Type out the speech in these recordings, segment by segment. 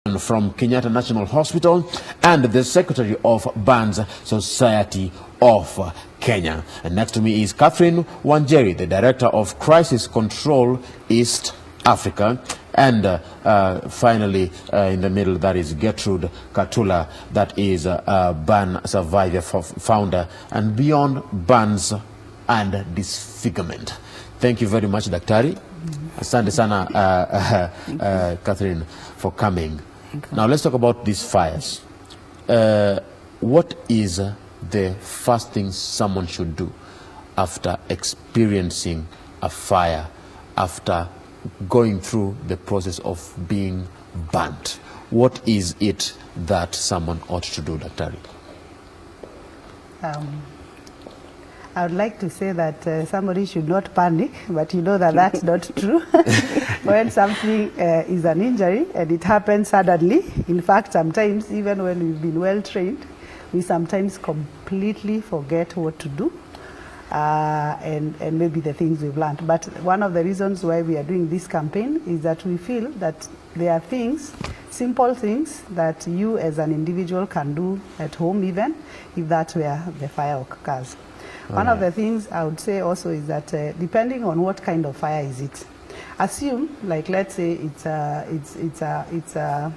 from Kenyatta National Hospital and the Secretary of Burns Society of Kenya. And next to me is Catherine Wanjeri, the Director of Crisis Control East Africa. And finally, in the middle, that is Gertrude Katula, that is a burn survivor, founder and Beyond Burns and Disfigurement. Thank you very much, Daktari. Asante sana, Catherine, for coming. Now let's talk about these fires. What is the first thing someone should do after experiencing a fire, after going through the process of being burnt? What is it that someone ought to do, Daktari? I would like to say that somebody should not panic, but you know that that's not true. When something is an injury and it happens suddenly, in fact, sometimes even when we've been well trained, we sometimes completely forget what to do and maybe the things we've learned. But one of the reasons why we are doing this campaign is that we feel that there are things, simple things, that you as an individual can do at home, even if that's where the fire occurs. One of the things I would say also is that depending on what kind of fire is it, assume, like, let's say it's a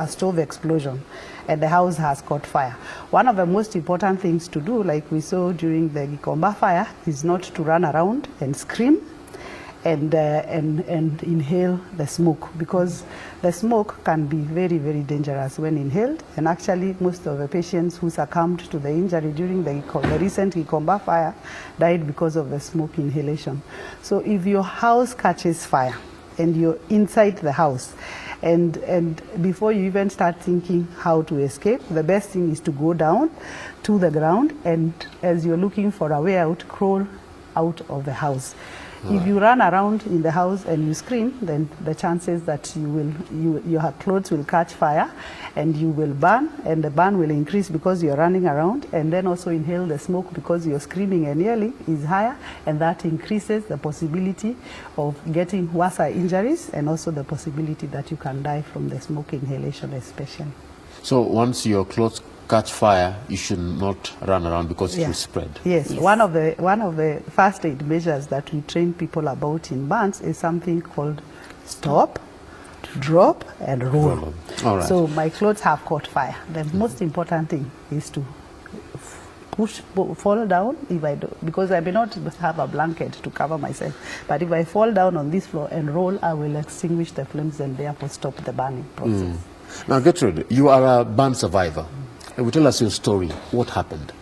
stove explosion and the house has caught fire. One of the most important things to do, like we saw during the Gikomba fire, is not to run around and scream and inhale the smoke, because the smoke can be very, very dangerous when inhaled. And actually, most of the patients who succumbed to the injury during the recent Gikomba fire died because of the smoke inhalation. So if your house catches fire and you're inside the house, and before you even start thinking how to escape, the best thing is to go down to the ground, and as you're looking for a way out, crawl out of the house. If you run around in the house and you scream, then the chances that your clothes will catch fire and you will burn, and the burn will increase because you're running around, and then also inhale the smoke because you're screaming and yelling is higher, and that increases the possibility of getting worse injuries and also the possibility that you can die from the smoke inhalation especially. So once your clothes catch fire, you should not run around because it will spread. Yes. One of the first aid measures that we train people about in burns is something called stop, drop, and roll. All right. So my clothes have caught fire. The most important thing is to fall down if I do, because I may not have a blanket to cover myself. But if I fall down on this floor and roll, I will extinguish the flames and therefore stop the burning process. Now, Gertrude, you are a burn survivor. Will tell us your story. What happened?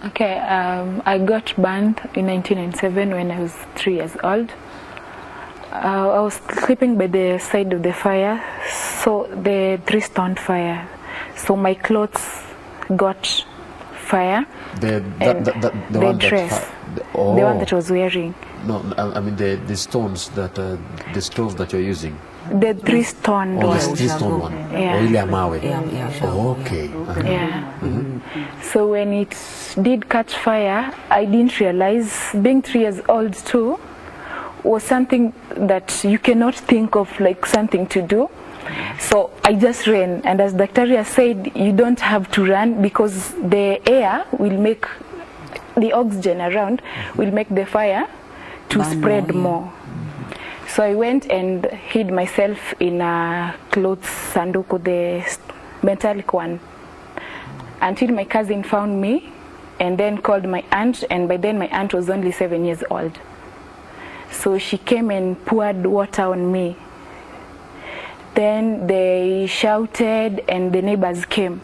Okay, I got burned in 1997 when I was 3 years old. I was sleeping by the side of the fire, so the 3-stone fire. So my clothes got fire. The dress, the one that I was wearing. No, I mean the stones that the stove that you're using. The 3-stone one. Oh, the 3-stone one. Yeah. Oh, okay. Yeah. So when it did catch fire, I didn't realize, being 3 years old too, was something that you cannot think of like something to do. So I just ran, and as Dr. said, you don't have to run because the air will make, the oxygen around will make the fire to spread more. So I went and hid myself in a clothes sanduku, the metallic one, until my cousin found me and then called my aunt, and by then my aunt was only 7 years old. So she came and poured water on me. Then they shouted and the neighbors came.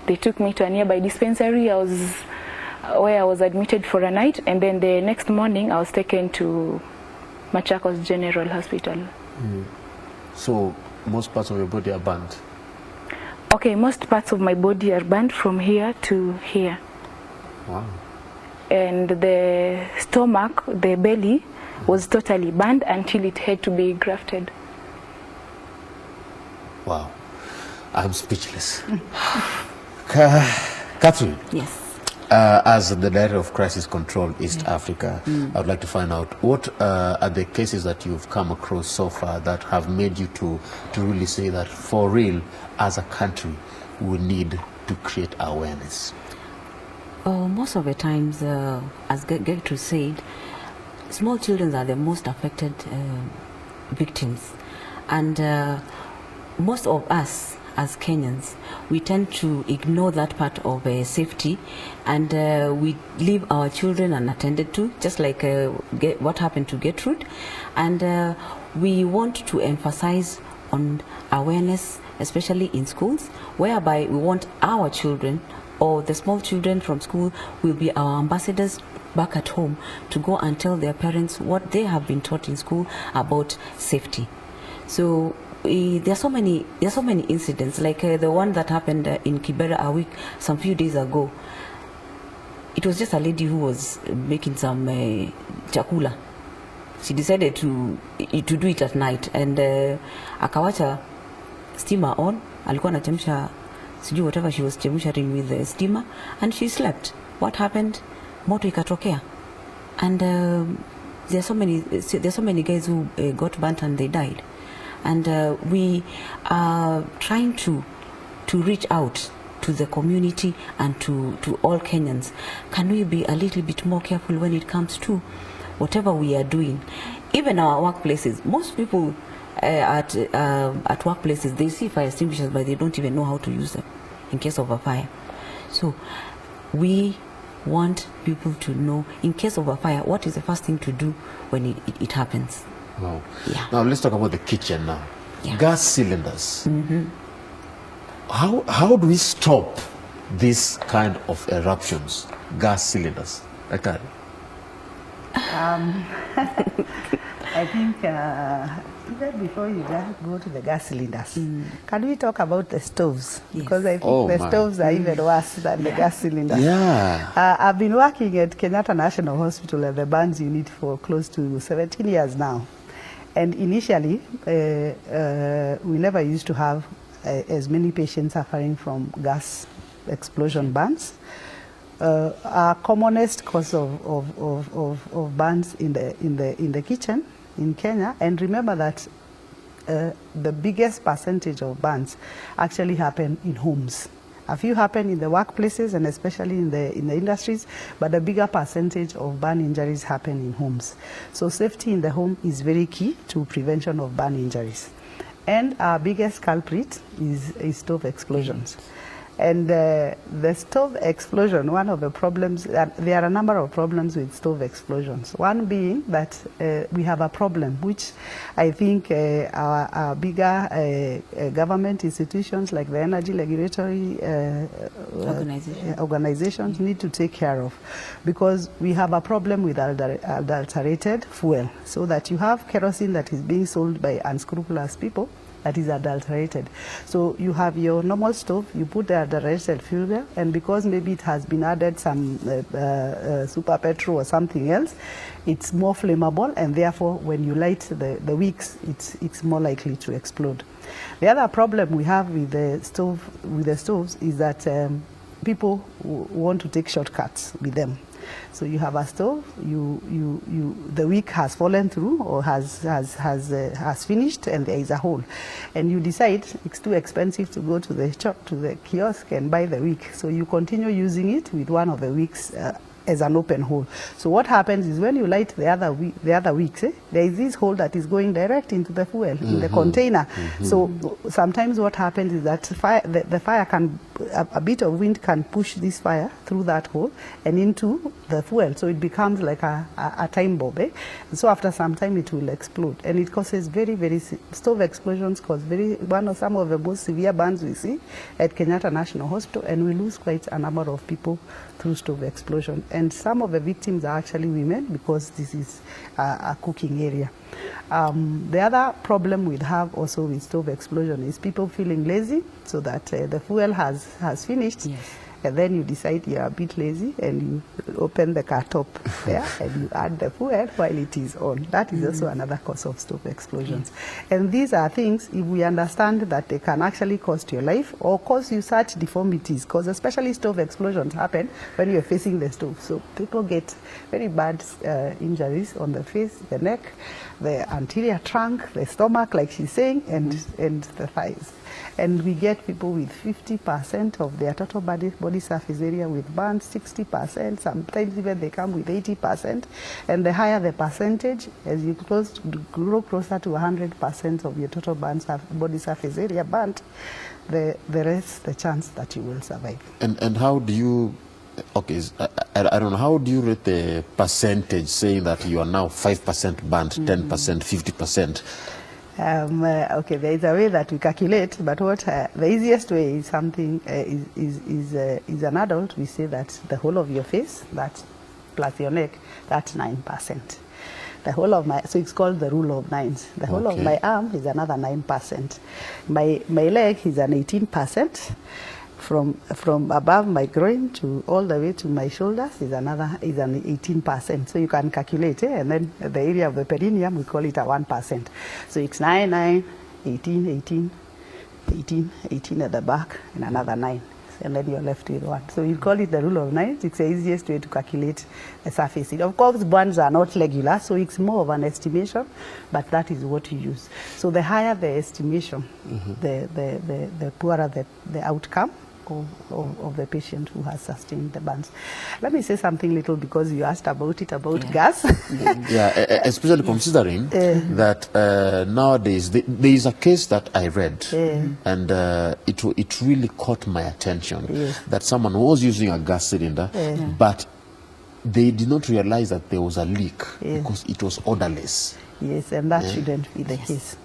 They took me to a nearby dispensary where I was admitted for a night, and then the next morning I was taken to Machakos General Hospital. So most parts of your body are burnt? Okay, most parts of my body are burnt from here to here. Wow. And the stomach, the belly, was totally burnt until it had to be grafted. Wow. I'm speechless. Catherine. Yes. As the Director of Crisis Control East Africa, I would like to find out what are the cases that you've come across so far that have made you to really say that for real, as a country, we need to create awareness? Most of the times, as Gertrude said, small children are the most affected victims, and most of us as Kenyans, we tend to ignore that part of safety, and we leave our children unattended to, just like what happened to Gertrude. And we want to emphasize on awareness, especially in schools, whereby we want our children or the small children from school will be our ambassadors back at home to go and tell their parents what they have been taught in school about safety. So there are so many incidents, like the one that happened in Kibera some few days ago. It was just a lady who was making some chakula. She decided to do it at night, and akawacha steamer on, alikuwa anachemsha sijui whatever she was chemshing with the steamer, and she slept. What happened? Moto ikatokea, and there are so many guys who got burnt and they died. And we are trying to reach out to the community and to all Kenyans. Can we be a little bit more careful when it comes to whatever we are doing? Even our workplaces, most people at workplaces, they see fire extinguishers, but they don't even know how to use them in case of a fire. So we want people to know, in case of a fire, what is the first thing to do when it happens. Wow. Yeah. Now let's talk about the kitchen now. Yeah. Gas cylinders. How do we stop this kind of eruptions? Gas cylinders. Okay. I think even before you go to the gas cylinders, can we talk about the stoves? Yes. Because I think the stoves are even worse than the gas cylinders. Yeah. I've been working at Kenyatta National Hospital at the burns unit for close to 17 years now. And initially, we never used to have as many patients suffering from gas explosion burns. Our commonest cause of burns in the kitchen in Kenya, and remember that the biggest percentage of burns actually happen in homes. A few happen in the workplaces and especially in the industries, but a bigger percentage of burn injuries happen in homes. So safety in the home is very key to prevention of burn injuries. And our biggest culprit is stove explosions. And the stove explosion, one of the problems, there are a number of problems with stove explosions. One being that we have a problem, which I think our bigger government institutions like the energy regulatory organizations need to take care of, because we have a problem with adulterated fuel, so that you have kerosene that is being sold by unscrupulous people that is adulterated. So you have your normal stove, you put the adulterated fuel there, and because maybe it has been added some super petrol or something else, it's more flammable, and therefore when you light the wicks, it's more likely to explode. The other problem we have with the stoves is that people want to take shortcuts with them. So you have a stove, the wick has fallen through or has finished, and there is a hole, and you decide it's too expensive to go to the shop, to the kiosk, and buy the wick. So you continue using it with one of the wicks as an open hole. So what happens is when you light the other wicks, there is this hole that is going direct into the fuel in the container. So sometimes what happens is that the fire can, a bit of wind can push this fire through that hole and into the fuel. So it becomes like a time bomb. And so after some time it will explode, and it causes very stove explosions cause some of the most severe burns we see at Kenyatta National Hospital, and we lose quite a number of people through stove explosion. And some of the victims are actually women, because this is a cooking area. The other problem we have also with stove explosion is people feeling lazy, so that the fuel has finished. Yes. and then you decide you're a bit lazy and you open the car top there and you add the fuel while it is on. That is also another cause of stove explosions. And these are things, if we understand that they can actually cost your life or cause you such deformities, because especially stove explosions happen when you're facing the stove. So people get very bad injuries on the face, the neck, the anterior trunk, the stomach, like she's saying, and the thighs. And we get people with 50% of their total body surface area with burns, 60%, sometimes even they come with 80%. And the higher the percentage, as you grow closer to 100% of your total body surface area burnt, the rest, the chance that you will survive. And how do you, okay, I don't know, how do you rate the percentage saying that you are now 5% burnt, 10%, 50%? Okay, there is a way that we calculate, but what the easiest way is something is an adult. We say that the whole of your face, that's plus your neck, that's 9%. The whole of my, so it's called the rule of nines. The whole of my arm is another 9%. My leg is an 18%. From above my groin to all the way to my shoulders is an 18%. So you can calculate it, and then the area of the perineum, we call it a 1%. So it's 9, 9, 18, 18, 18, 18 at the back, and another 9. And then you're left with 1. So you call it the rule of 9. It's the easiest way to calculate the surface. Of course, burns are not regular, so it's more of an estimation, but that is what you use. So the higher the estimation, the poorer the outcome of the patient who has sustained the burns. Let me say something little, because you asked about it, about gas. Yeah, especially considering that nowadays there is a case that I read, and it really caught my attention, that someone was using a gas cylinder, but they did not realize that there was a leak because it was odorless. Yes, and that shouldn't be the case.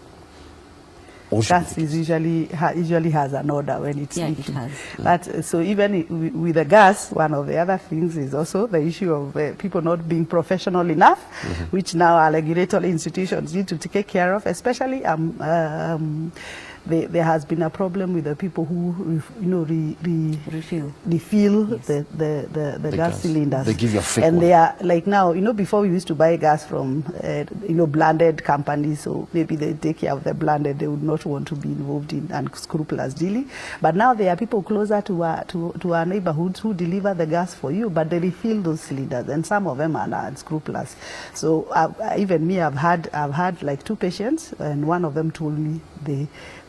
Gas is usually has an odor when it's leaking. But so even with the gas, one of the other things is also the issue of people not being professional enough, which now our regulatory institutions need to take care of. Especially there has been a problem with the people who refill the gas cylinders. They give you a fake and one. They are like now, before we used blended buy gas from blended companies, so maybe they take care of the blended, they would not want to be involved in unscrupulous dealing. But now there are people closer to our neighborhoods who deliver the gas for you, but they refill those cylinders, and some of them are unscrupulous. So even me, I've had like 2 patients, and one of them told me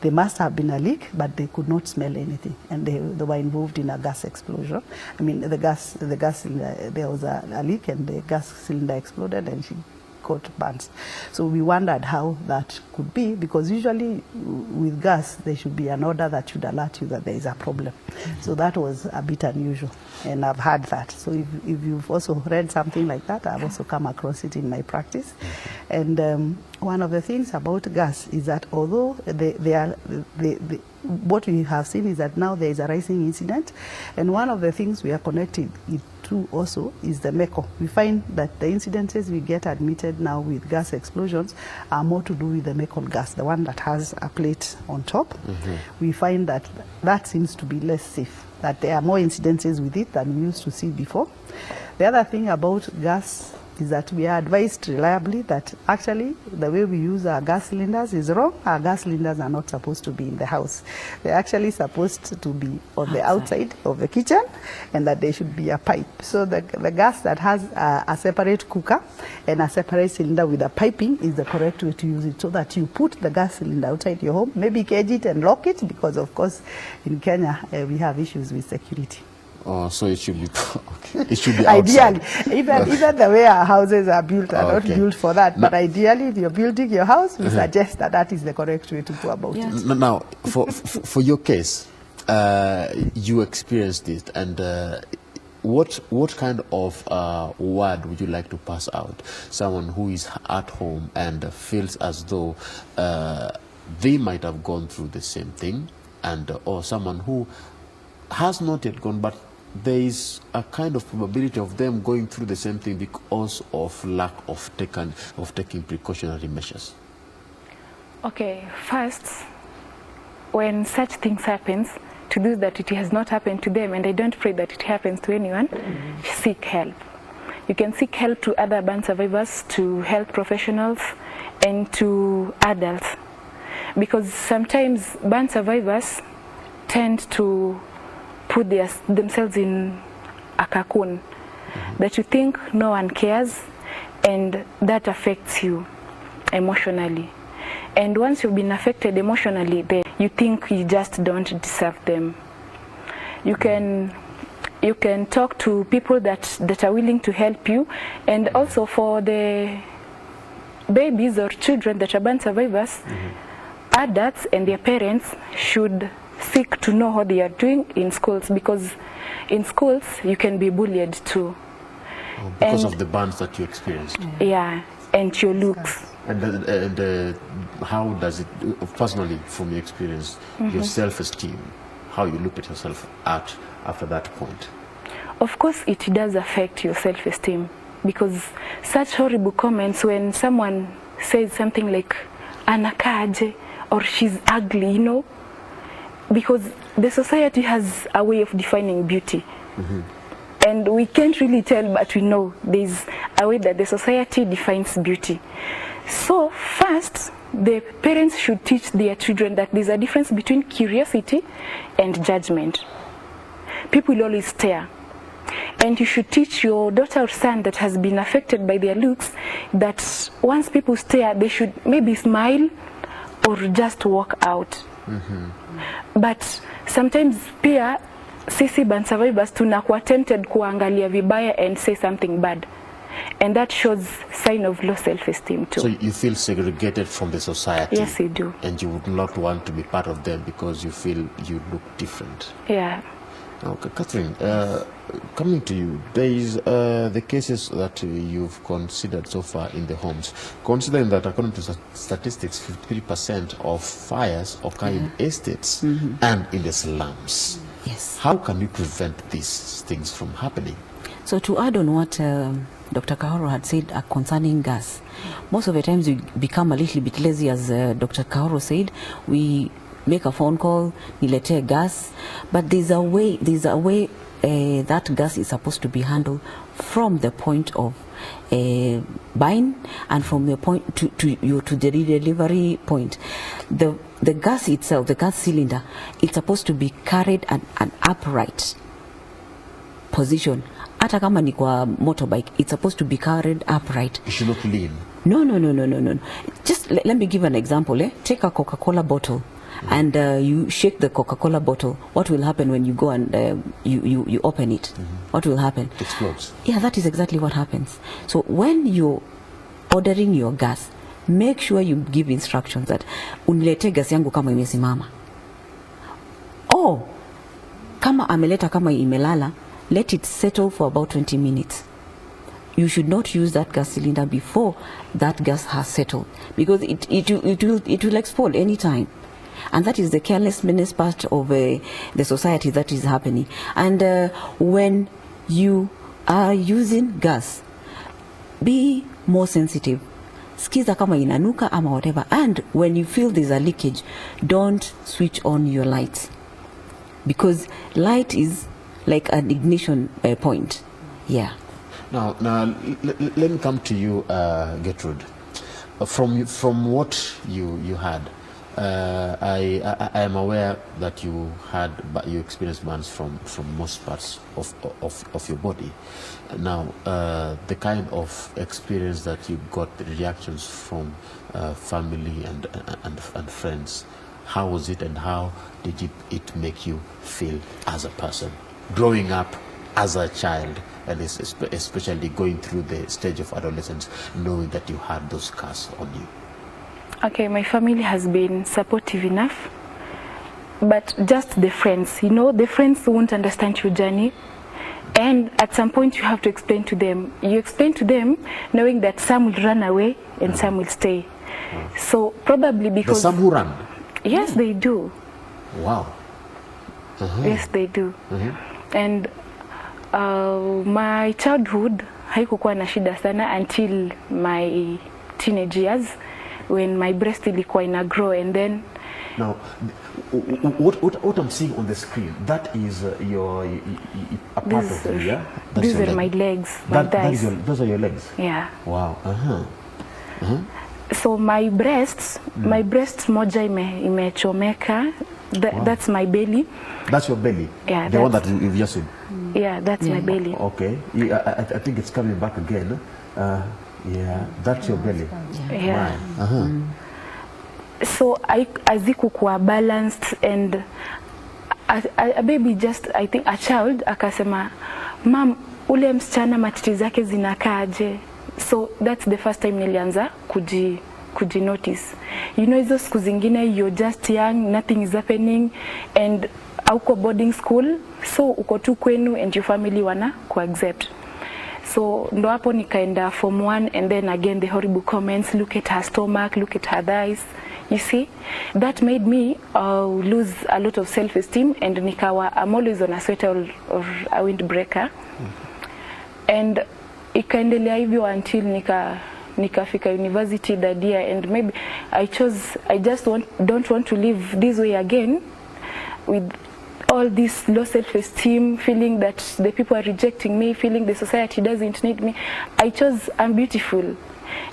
they must have been a leak, but they could not smell anything, and they were involved in a gas explosion. I mean, the gas cylinder, there was a leak, and the gas cylinder exploded, and she got burns. So we wondered how that could be, because usually with gas there should be an order that should alert you that there is a problem. So that was a bit unusual, and I've had that. So if you've also read something like that, I've also come across it in my practice. And one of the things about gas is that although what we have seen is that now there is a rising incident, and one of the things we are connected to also is the MECO. We find that the incidences we get admitted now with gas explosions are more to do with the MECO gas, the one that has a plate on top. We find that that seems to be less safe, that there are more incidences with it than we used to see before. The other thing about gas is that we are advised reliably that actually the way we use our gas cylinders is wrong. Our gas cylinders are not supposed to be in the house. They're actually supposed to be on the outside of the kitchen, and that there should be a pipe. So the gas that has a separate cooker and a separate cylinder with a piping is the correct way to use it, so that you put the gas cylinder outside your home, maybe cage it and lock it, because of course in Kenya we have issues with security. Oh, so it should be okay. It should be outside. Ideally, even the way our houses are built are not built for that. But ideally, if you're building your house, we suggest that is the correct way to go about it. Now, for your case, you experienced it, and what kind of word would you like to pass out? Someone who is at home and feels as though they might have gone through the same thing, and or someone who has not yet gone, but there is a kind of probability of them going through the same thing because of lack of taking precautionary measures. Okay, first, when such things happens, to those that it has not happened to them, and I don't pray that it happens to anyone, seek help. You can seek help to other burn survivors, to health professionals, and to adults. Because sometimes burn survivors tend to put themselves in a cocoon, that you think no one cares, and that affects you emotionally. And once you've been affected emotionally, then you think you just don't deserve them. You can talk to people that are willing to help you, and also for the babies or children that are burn survivors, adults and their parents should seek to know how they are doing in schools, because in schools you can be bullied too. Because of the burns that you experienced. Yeah, and your looks. And how does it, personally, from your experience, your self-esteem, how you look at yourself after that point? Of course, it does affect your self-esteem, because such horrible comments, when someone says something like anakaje or she's ugly, you know, because the society has a way of defining beauty. And we can't really tell, but we know there's a way that the society defines beauty. So first, the parents should teach their children that there's a difference between curiosity and judgment. People will always stare. And you should teach your daughter or son that has been affected by their looks that once people stare, they should maybe smile or just walk out. But sometimes pia sisi burn survivors tunakuwa tempted kuangalia vibaya and say something bad, and that shows sign of low self-esteem too. So you feel segregated from the society? Yes, you do. And you would not want to be part of them because you feel you look different? Yeah. Okay, Catherine, coming to you, there is the cases that you've considered so far in the homes. Considering that according to statistics, 53% of fires occur in estates and in the slums. Yes. How can you prevent these things from happening? So to add on what Dr. Kahoro had said concerning gas, most of the times we become a little bit lazy, as Dr. Kahoro said. We make a phone call, nilete gas, but there's a way that gas is supposed to be handled from the point of buying and from the point to the delivery point. The gas itself, the gas cylinder, it's supposed to be carried at an upright position. Hata kama ni kwa motorbike, it's supposed to be carried upright. You should not lean. No. Just let me give an example. Take a Coca-Cola bottle. And you shake the Coca-Cola bottle. What will happen when you go and you open it? What will happen? It explodes. Yeah, that is exactly what happens. So when you're ordering your gas, make sure you give instructions that unilete gas yangu kama imesimama. Oh, kama ameleta kama imelala, let it settle for about 20 minutes. You should not use that gas cylinder before that gas has settled, because it will explode anytime. And that is the carelessness part of the society that is happening. And when you are using gas, be more sensitive. Skiza kama inanuka ama whatever. And when you feel there's a leakage, don't switch on your lights, because light is like an ignition point. Yeah. Now let me come to you, Gertrude. From what you had, I am aware that you experienced burns from most parts of your body. Now, the kind of experience that you got, the reactions from family and friends, how was it, and how did it make you feel as a person, growing up as a child, and especially going through the stage of adolescence, knowing that you had those scars on you? Okay, my family has been supportive enough, but just the friends, the friends won't understand your journey, and at some point you have to explain to them. You explain to them knowing that some will run away and some will stay. So probably because... The some who run? Yes, they do. Wow. Yes, they do. And my childhood haikukuwa na shida sana until my teenage years, when my breast ilikuwa ina grow, and then Now, what I'm seeing on the screen, that is your a part of you, yeah? That's These your are my leg. legs, my thighs. Those are your legs? Yeah. Wow. So my breasts moja imechomeka. That's my belly. That's your belly? Yeah. The one that you've just seen? Yeah, that's my belly. Okay. I think it's coming back again. Yeah, that's your belly. Yeah. So azikukuwa balanced, and a baby, just I think a child akasema, "Mom, ule msichana matiti zake zinakaaje?" So that's the first time nilianza kuji notice. You know, hizo siku zingine you're just young, nothing is happening, and auko boarding school, so uko tu kwenu and your family wana accept. So ndo hapo nikaenda form 1, and then again the horrible comments, look at her stomach, look at her thighs. You see, that made me lose a lot of self-esteem, and nikawa, I'm always on a sweater or a windbreaker. And ikaendelea hivyo until nikafika university that year, and maybe I just don't want to live this way again, with all this low self-esteem, feeling that the people are rejecting me, feeling the society doesn't need me. I chose I'm beautiful.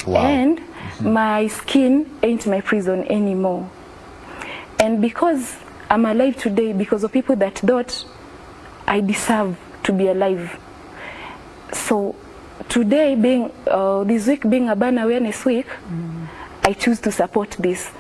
Wow. And my skin ain't my prison anymore. And because I'm alive today, because of people that thought I deserve to be alive. So today, being this week being a Burn Awareness Week, I choose to support this,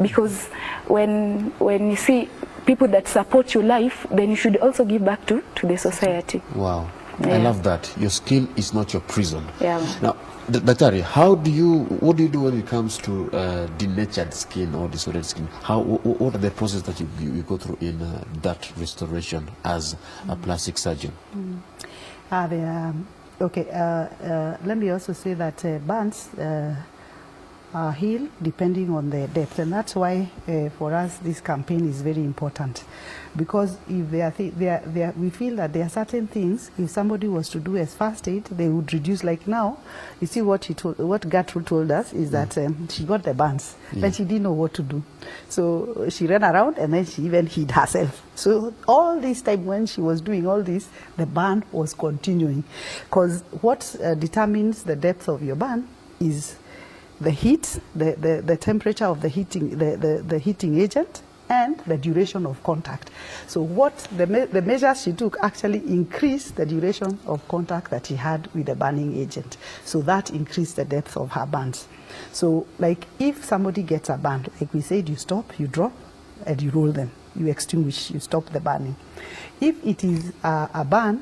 because when you see people that support your life, then you should also give back to the society. Wow. Yeah. I love that. Your skin is not your prison. Yeah. Now, Daktari, what do you do when it comes to denatured skin or disordered skin? What are the processes that you go through in that restoration as a plastic surgeon? Okay, let me also say that burns heal depending on the depth, and that's why for us this campaign is very important, because if we feel that there are certain things, if somebody was to do as first aid, they would reduce. Like now, you see what Gertrude told us is that she got the burns, but she didn't know what to do, so she ran around and then she even hid herself. So all this time when she was doing all this, the burn was continuing, because what determines the depth of your burn is the heat, the temperature of the heating agent, and the duration of contact. So what the measures she took actually increased the duration of contact that she had with the burning agent. So that increased the depth of her burns. So like if somebody gets a burn, like we said, you stop, you drop, and you roll them. You extinguish, you stop the burning. If it is a burn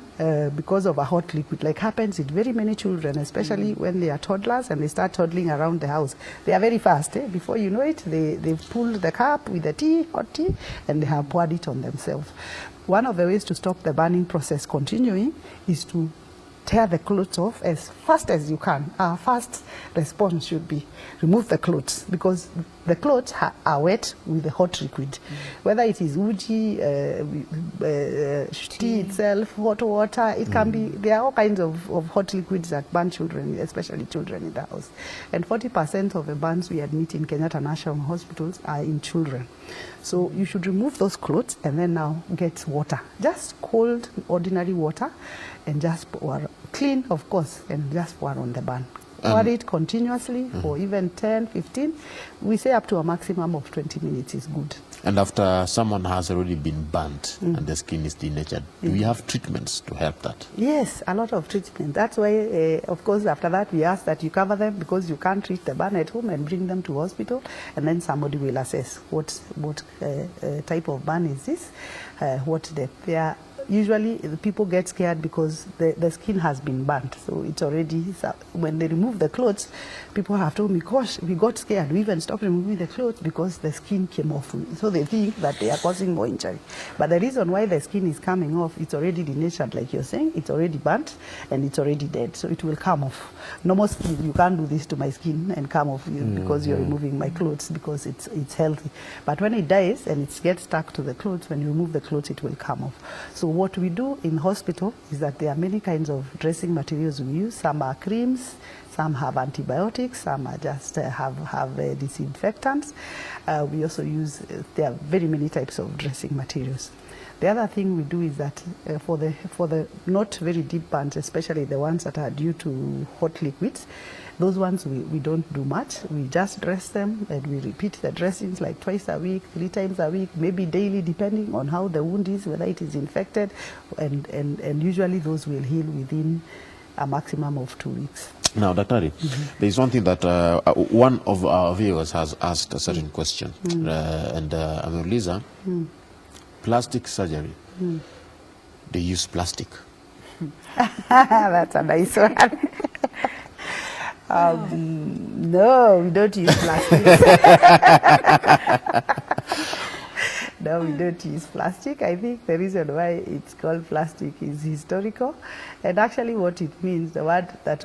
because of a hot liquid, like happens with very many children, especially when they are toddlers and they start toddling around the house, they are very fast. Before you know it, they've pulled the cup with the hot tea, and they have poured it on themselves. One of the ways to stop the burning process continuing is to tear the clothes off as fast as you can. Our first response should be remove the clothes, because the clothes are wet with the hot liquid. Whether it is uji, tea itself, hot water, it can be, there are all kinds of hot liquids that burn children, especially children in the house. And 40% of the burns we admit in Kenyatta National Hospitals are in children. So you should remove those clothes and then now get water, just cold, ordinary water, and just pour, clean of course, and just pour on the burn. Pour it continuously for even 10, 15. We say up to a maximum of 20 minutes is good. And after someone has already been burnt and the skin is denatured, do we have treatments to help that? Yes, a lot of treatment. That's why, of course, after that we ask that you cover them, because you can't treat the burn at home, and bring them to hospital, and then somebody will assess what type of burn is this, what depth. They are usually the people get scared because the skin has been burnt, so it's already, when they remove the clothes, people have told me, gosh, we got scared, we even stopped removing the clothes because the skin came off, so they think that they are causing more injury. But the reason why the skin is coming off, it's already denatured, like you're saying, it's already burnt and it's already dead, so it will come off. Normal skin, you can't do this to my skin and come off because you're removing my clothes, because it's healthy. But when it dies and it gets stuck to the clothes, when you remove the clothes, it will come off. So what we do in hospital is that there are many kinds of dressing materials we use. Some are creams, Some have antibiotics, some are just have disinfectants. We also use, there are very many types of dressing materials. The other thing we do is that for the not very deep burns, especially the ones that are due to hot liquids, those ones we don't do much. We just dress them and we repeat the dressings like twice a week, 3 times a week, maybe daily, depending on how the wound is, whether it is infected, and usually those will heal within a maximum of 2 weeks. Now, Daktari, there is one thing that one of our viewers has asked a certain question, and Lisa, plastic surgery. They use plastic. That's a nice one. No, we don't use plastic. No, we don't use plastic. I think the reason why it's called plastic is historical, and actually what it means, the word that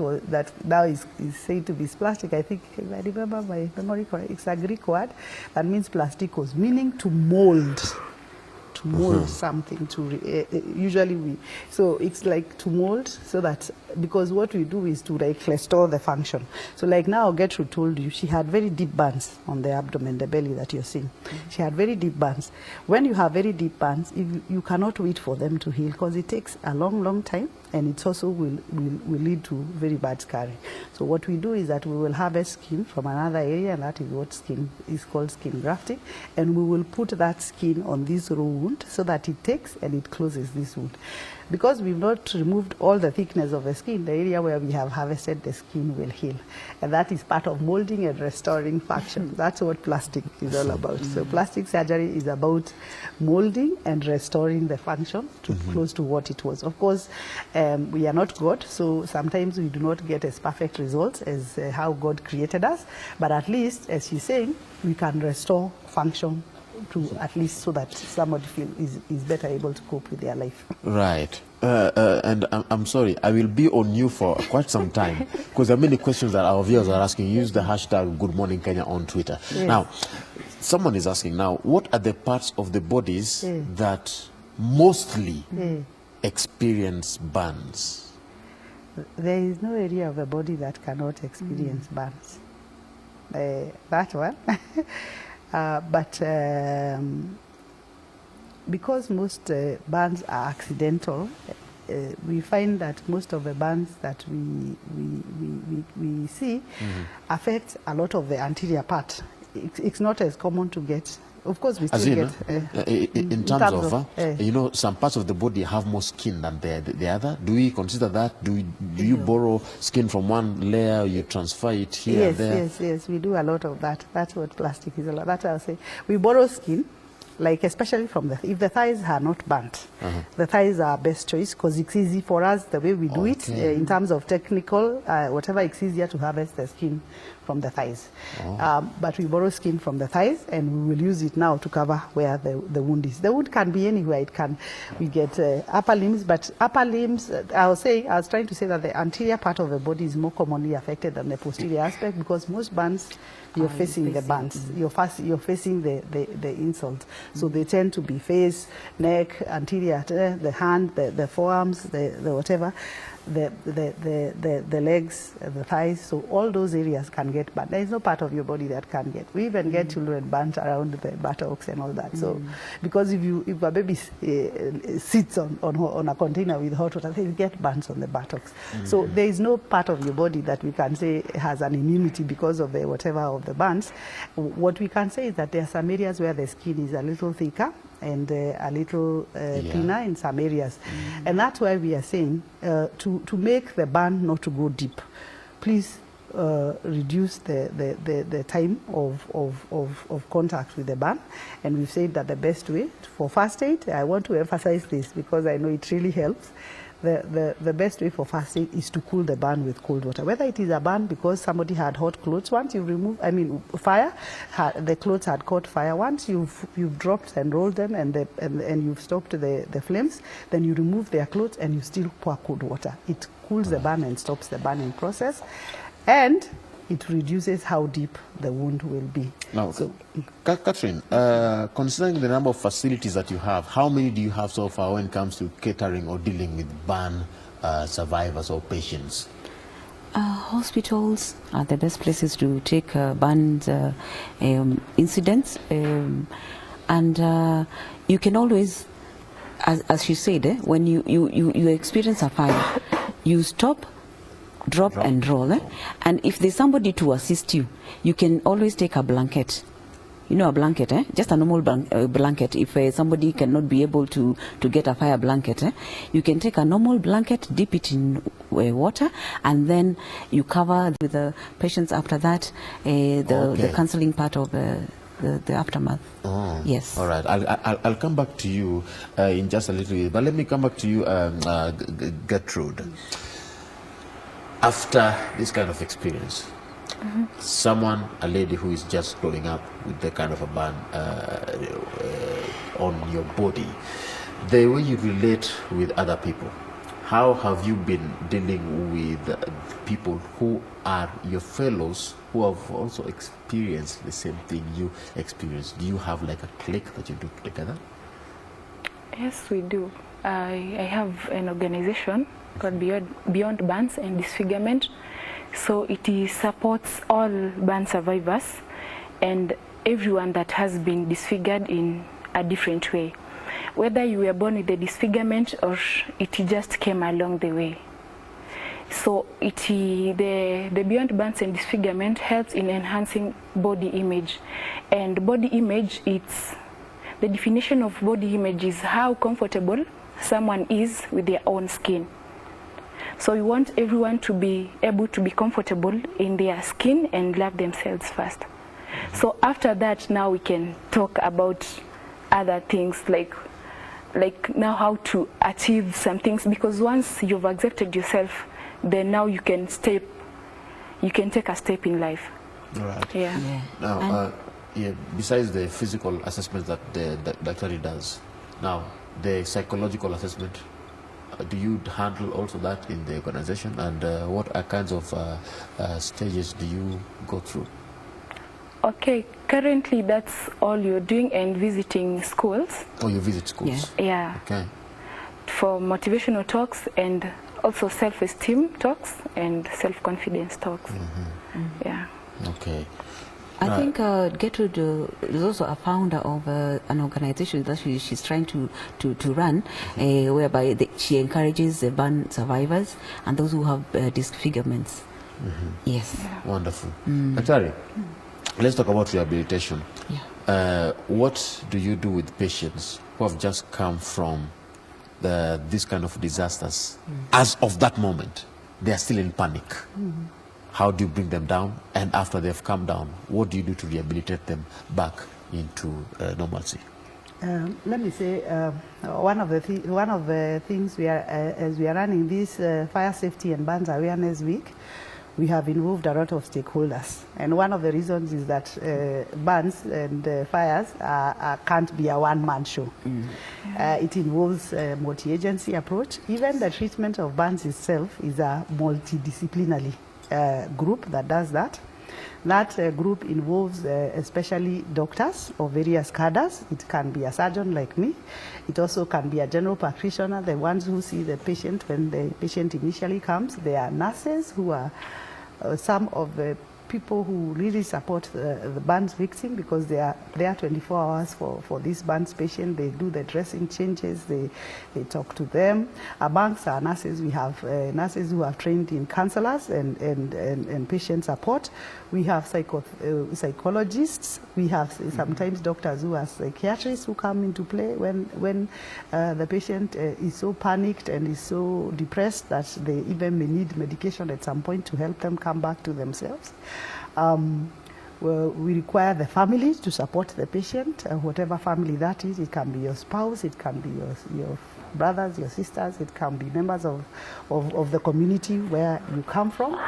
now is said to be plastic, I think, if I remember my memory correct, it's a Greek word that means plastikos, meaning to mold. To mold something, usually so it's like to mold, so that, because what we do is to like restore the function. So like now Gertrude told you she had very deep burns on the abdomen, the belly that you're seeing. She had very deep burns. When you have very deep burns, you cannot wait for them to heal, because it takes a long time, and it also will lead to very bad scarring. So what we do is that we will harvest skin from another area, and that is what skin is called skin grafting, and we will put that skin on this raw wound so that it takes and it closes this wound. Because we've not removed all the thickness of the skin, the area where we have harvested the skin will heal. And that is part of molding and restoring function. That's what plastic is all about. So plastic surgery is about molding and restoring the function to close to what it was. Of course, we are not God, so sometimes we do not get as perfect results as how God created us. But at least, as she's saying, we can restore function to at least so that somebody is better able to cope with their life. Right. And I'm sorry, I will be on you for quite some time, because there are many questions that our viewers are asking. Use the hashtag Good Morning Kenya on Twitter. Yes. Now, someone is asking now, what are the parts of the bodies that mostly experience burns? There is no area of the body that cannot experience burns. That one. But because most burns are accidental, we find that most of the burns that we see affect a lot of the anterior part. It's not as common to get. Of course, we still get... in terms of, you know, some parts of the body have more skin than the other. Do we consider that? Do you borrow skin from one layer, you transfer it here and there? Yes, we do a lot of that. That's what plastic is all about. That's what I'll say. We borrow skin, like especially from if the thighs are not burnt, the thighs are our best choice, because it's easy for us the way we do it in terms of technical, whatever, it's easier to harvest the skin from the thighs. But we borrow skin from the thighs, and we will use it now to cover where the wound is. The wound can be anywhere. We get upper limbs, but upper limbs, I was trying to say that the anterior part of the body is more commonly affected than the posterior aspect, because most burns, you're facing the burns. You're facing the insult. So they tend to be face, neck, anterior, the hand, the forearms, the whatever, the legs, the thighs. So all those areas can get burnt. There is no part of your body that can get. We even get children burnt around the buttocks and all that. So because if a baby sits on a container with hot water, they get burns on the buttocks. So there is no part of your body that we can say has an immunity because of the whatever of the burns. What we can say is that there are some areas where the skin is a little thicker and a little thinner in some areas. And that's why we are saying to make the burn not to go deep, please reduce the time of contact with the burn. And we've said that the best way for first aid, I want to emphasize this because I know it really helps. The best way for first aid is to cool the burn with cold water. Whether it is a burn because somebody had hot clothes, once you remove, fire, the clothes had caught fire. Once you've dropped and rolled them and you've stopped the flames, then you remove their clothes and you still pour cold water. It cools the burn and stops the burning process, and it reduces how deep the wound will be. Now, Catherine, considering the number of facilities that you have, how many do you have so far when it comes to catering or dealing with burn survivors or patients? Hospitals are the best places to take burns incidents, and you can always, as she said, when you experience a fire, you stop, drop and roll, and if there's somebody to assist you, you can always take a blanket. You know, a blanket, just a normal blanket. If somebody cannot be able to get a fire blanket, you can take a normal blanket, dip it in water, and then you cover with the patients after that, the counseling part of the aftermath. Oh, yes. All right. I'll come back to you in just a little bit, but let me come back to you, Gertrude. After this kind of experience, someone, a lady who is just growing up with the kind of a burn on your body, the way you relate with other people, how have you been dealing with people who are your fellows who have also experienced the same thing you experienced? Do you have like a clique that you do together? Yes, we do. I have an organization called Beyond Burns and Disfigurement. So it supports all burn survivors and everyone that has been disfigured in a different way. Whether you were born with a disfigurement or it just came along the way. So the Beyond Burns and Disfigurement helps in enhancing body image. And body image, the definition of body image is how comfortable someone is with their own skin. So we want everyone to be able to be comfortable in their skin and love themselves first. So after that, now we can talk about other things like now how to achieve some things, because once you've accepted yourself, then now you can take a step in life. All right. Yeah. Now, besides the physical assessment that the doctor does, now the psychological assessment, do you handle also that in the organization, and what kinds of stages do you go through? Okay, currently that's all you're doing, and visiting schools. Oh, you visit schools? Yeah. Okay. For motivational talks and also self-esteem talks and self-confidence talks. Yeah. Okay. I think Gertrude is also a founder of an organization that she's trying to run, whereby she encourages burn survivors and those who have disfigurements. Yes. Wonderful. Daktari, let's talk about rehabilitation. Yeah. What do you do with patients who have just come from this kind of disasters? As of that moment, they are still in panic. How do you bring them down? And after they've come down, what do you do to rehabilitate them back into normalcy? Let me say, one of the things we are, as we are running this Fire Safety and Burns Awareness Week, we have involved a lot of stakeholders. And one of the reasons is that burns and fires can't be a one-man show. It involves a multi-agency approach. Even the treatment of burns itself is a multidisciplinary group that does that. That group involves especially doctors of various cadres. It can be a surgeon like me. It also can be a general practitioner, the ones who see the patient when the patient initially comes. There are nurses who are some of the people who really support the burns victim, because they are there 24 hours for this burns patient. They do the dressing changes, they talk to them. Amongst our nurses, we have nurses who are trained in counselors and patient support. We have psychologists. We have sometimes doctors who are psychiatrists who come into play when the patient is so panicked and is so depressed that they even may need medication at some point to help them come back to themselves. We require the family to support the patient, whatever family that is. It can be your spouse, it can be your brothers, your sisters, it can be members of the community where you come from.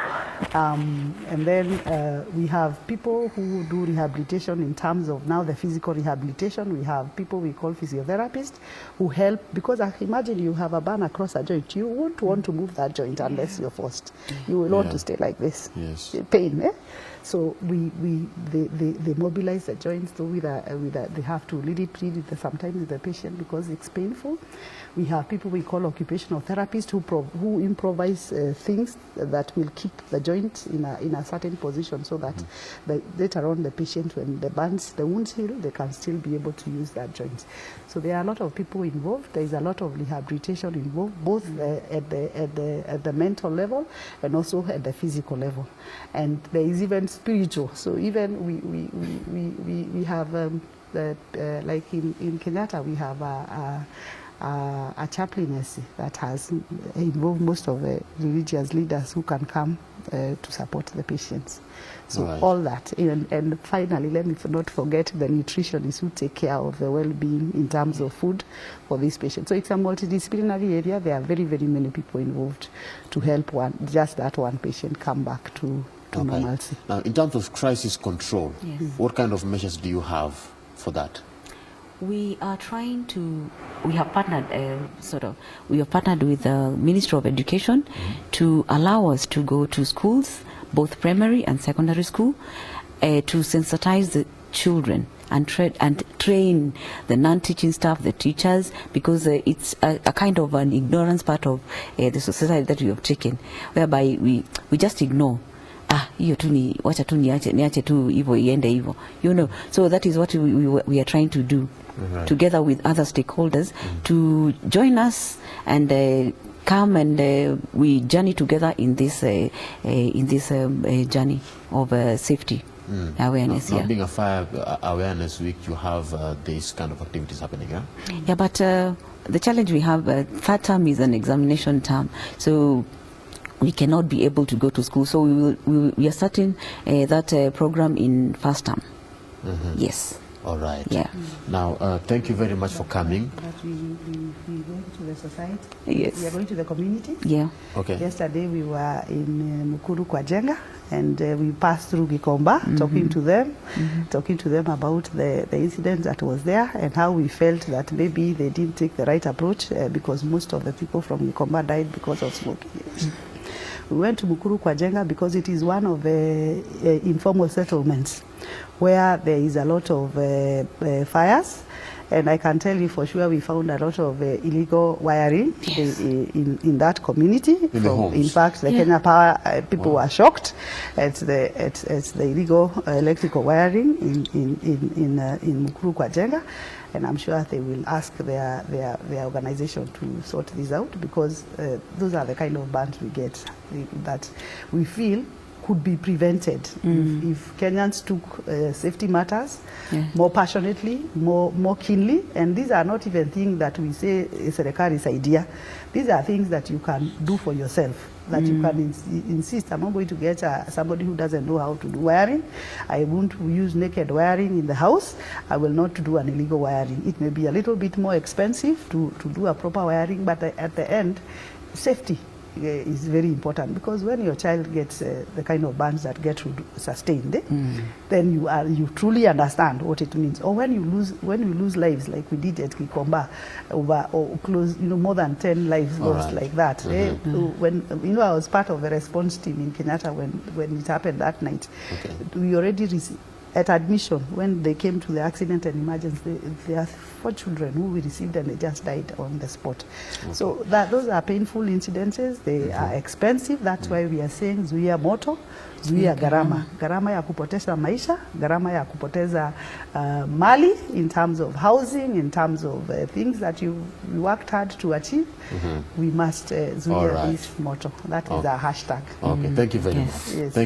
And then we have people who do rehabilitation in terms of now the physical rehabilitation. We have people we call physiotherapists who help, because imagine you have a burn across a joint. You won't want to move that joint unless you're forced. You will want to stay like this. Yes. Pain, eh? So they mobilize the joints. So they have to really plead sometimes with the patient because it's painful. We have people we call occupational therapists who improvise things that will keep the joint in a certain position so that later on the patient, when the wounds heal, they can still be able to use that joint. So there are a lot of people involved. There is a lot of rehabilitation involved, both at the mental level and also at the physical level. And there is even spiritual. So even we have like in Kenyatta, we have a chaplaincy that has involved most of the religious leaders who can come to support the patients. So all that. And finally, let me not forget the nutritionists who take care of the well-being in terms of food for these patients. So it's a multidisciplinary area. There are very, very many people involved to help just that one patient come back to normalcy. Now, in terms of crisis control, what kind of measures do you have for that? We are trying to, we have partnered with the Ministry of Education to allow us to go to schools, both primary and secondary school, to sensitize the children and train the non-teaching staff, the teachers, because it's a kind of an ignorance part of the society that we have taken, whereby we just ignore. Hiyo tu ni wacha tu niache tu hivyo iende hivyo, so that is what we are trying to do together with other stakeholders to join us and come and we journey together in this journey of safety awareness. Now, being a fire awareness week, you have these kind of activities happening, yeah, but the challenge we have, third term is an examination term, so we cannot be able to go to school, so we are starting that program in first term. Yes. All right. Yeah. Now, thank you very much for coming. But we going to the society. Yes. We are going to the community. Yeah. Okay. Yesterday we were in Mukuru kwa Jenga, and we passed through Gikomba, talking to them about the incident that was there and how we felt that maybe they didn't take the right approach because most of the people from Gikomba died because of smoking. We went to Mukuru kwa Jenga because it is one of the informal settlements where there is a lot of fires, and I can tell you for sure we found a lot of illegal wiring in that community. In fact, the Kenya Power people were shocked at the illegal electrical wiring in Mukuru kwa Jenga. And I'm sure they will ask their organization to sort this out, because those are the kind of bans we get that we feel could be prevented if Kenyans took safety matters more passionately, more keenly. And these are not even things that we say is a Serikali's idea. These are things that you can do for yourself, that you can insist. I'm not going to get somebody who doesn't know how to do wiring. I won't use naked wiring in the house. I will not do an illegal wiring. It may be a little bit more expensive to do a proper wiring, but at the end, safety is very important, because when your child gets the kind of burns that get sustained, then you truly understand what it means. Or when you lose lives like we did at Gikomba, or close, more than 10 lives lost like that. When I was part of the response team in Kenyatta when it happened that night, we already received. At admission, when they came to the accident and emergency, there are 4 children who we received and they just died on the spot. So those are painful incidences. They are expensive. That's why we are saying zuia moto, zuia gharama. Gharama ya kupoteza maisha, gharama ya kupoteza mali, in terms of housing, in terms of things that you worked hard to achieve. We must zuia this moto. That is our hashtag. Okay, thank you very much. Yes.